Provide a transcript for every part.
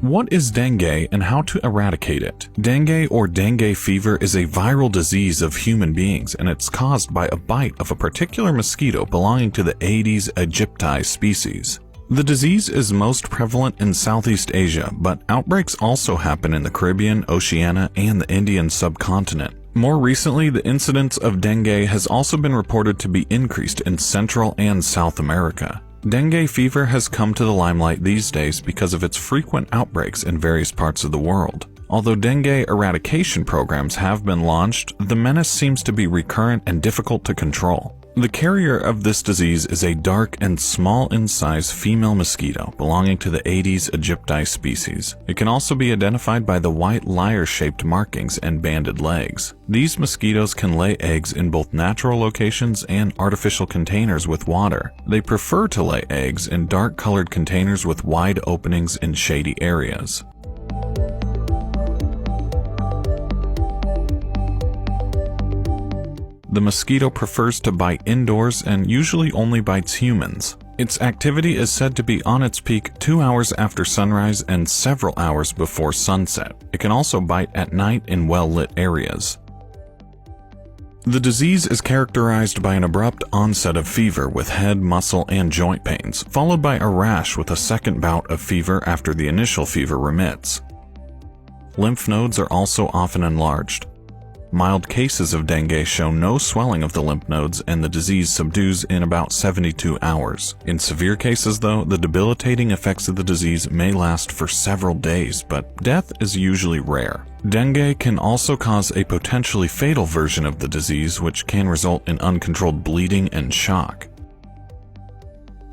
What is dengue and how to eradicate it? Dengue or dengue fever is a viral disease of human beings, and it's caused by a bite of a particular mosquito belonging to the Aedes aegypti species. The disease is most prevalent in Southeast Asia, but outbreaks also happen in the Caribbean, Oceania, and the Indian subcontinent. More recently, the incidence of dengue has also been reported to be increased in Central and South America. Dengue fever has come to the limelight these days because of its frequent outbreaks in various parts of the world. Although dengue eradication programs have been launched, the menace seems to be recurrent and difficult to control. The carrier of this disease is a dark and small in size female mosquito belonging to the Aedes aegypti species. It can also be identified by the white lyre-shaped markings and banded legs. These mosquitoes can lay eggs in both natural locations and artificial containers with water. They prefer to lay eggs in dark-colored containers with wide openings in shady areas. The mosquito prefers to bite indoors and usually only bites humans. Its activity is said to be on its peak 2 hours after sunrise and several hours before sunset. It can also bite at night in well-lit areas. The disease is characterized by an abrupt onset of fever with head, muscle, and joint pains, followed by a rash with a second bout of fever after the initial fever remits. Lymph nodes are also often enlarged. Mild cases of dengue show no swelling of the lymph nodes, and the disease subdues in about 72 hours. In severe cases, though, the debilitating effects of the disease may last for several days, but death is usually rare. Dengue can also cause a potentially fatal version of the disease, which can result in uncontrolled bleeding and shock.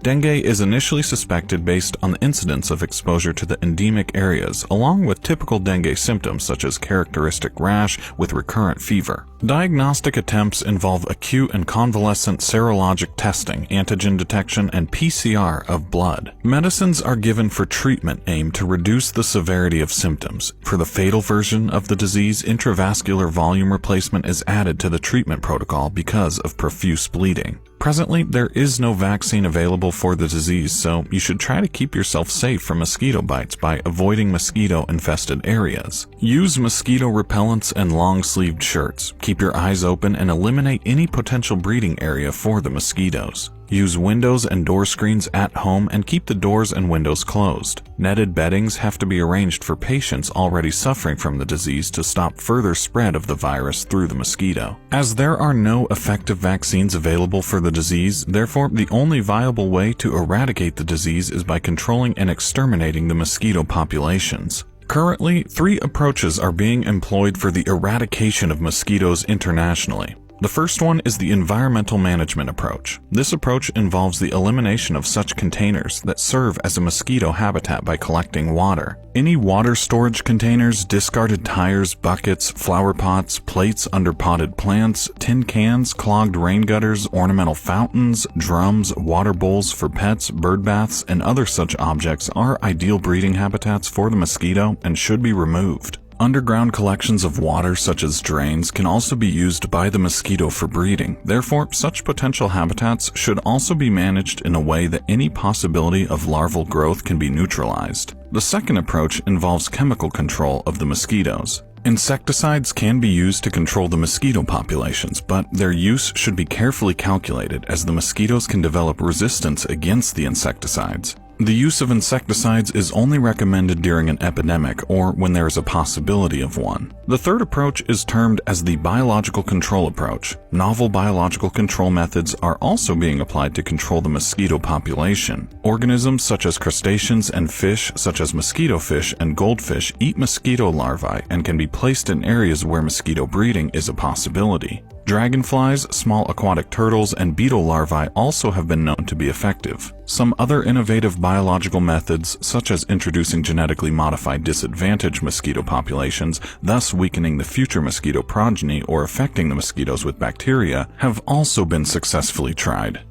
Dengue is initially suspected based on the incidence of exposure to the endemic areas, along with typical dengue symptoms such as characteristic rash with recurrent fever. Diagnostic attempts involve acute and convalescent serologic testing, antigen detection, and PCR of blood. Medicines are given for treatment aimed to reduce the severity of symptoms. For the fatal version of the disease, intravascular volume replacement is added to the treatment protocol because of profuse bleeding. Presently, there is no vaccine available for the disease, so you should try to keep yourself safe from mosquito bites by avoiding mosquito-infested areas. Use mosquito repellents and long-sleeved shirts. Keep your eyes open and eliminate any potential breeding area for the mosquitoes. Use windows and door screens at home and keep the doors and windows closed. Netted beddings have to be arranged for patients already suffering from the disease to stop further spread of the virus through the mosquito. As there are no effective vaccines available for the disease, therefore the only viable way to eradicate the disease is by controlling and exterminating the mosquito populations. Currently, 3 approaches are being employed for the eradication of mosquitoes internationally. The first one is the environmental management approach. This approach involves the elimination of such containers that serve as a mosquito habitat by collecting water. Any water storage containers, discarded tires, buckets, flower pots, plates under potted plants, tin cans, clogged rain gutters, ornamental fountains, drums, water bowls for pets, bird baths, and other such objects are ideal breeding habitats for the mosquito and should be removed. Underground collections of water, such as drains, can also be used by the mosquito for breeding. Therefore, such potential habitats should also be managed in a way that any possibility of larval growth can be neutralized. The second approach involves chemical control of the mosquitoes. Insecticides can be used to control the mosquito populations, but their use should be carefully calculated as the mosquitoes can develop resistance against the insecticides. The use of insecticides is only recommended during an epidemic or when there is a possibility of one. The third approach is termed as the biological control approach. Novel biological control methods are also being applied to control the mosquito population. Organisms such as crustaceans and fish such as mosquito fish and goldfish eat mosquito larvae and can be placed in areas where mosquito breeding is a possibility. Dragonflies, small aquatic turtles, and beetle larvae also have been known to be effective. Some other innovative biological methods, such as introducing genetically modified disadvantaged mosquito populations, thus weakening the future mosquito progeny or affecting the mosquitoes with bacteria, have also been successfully tried.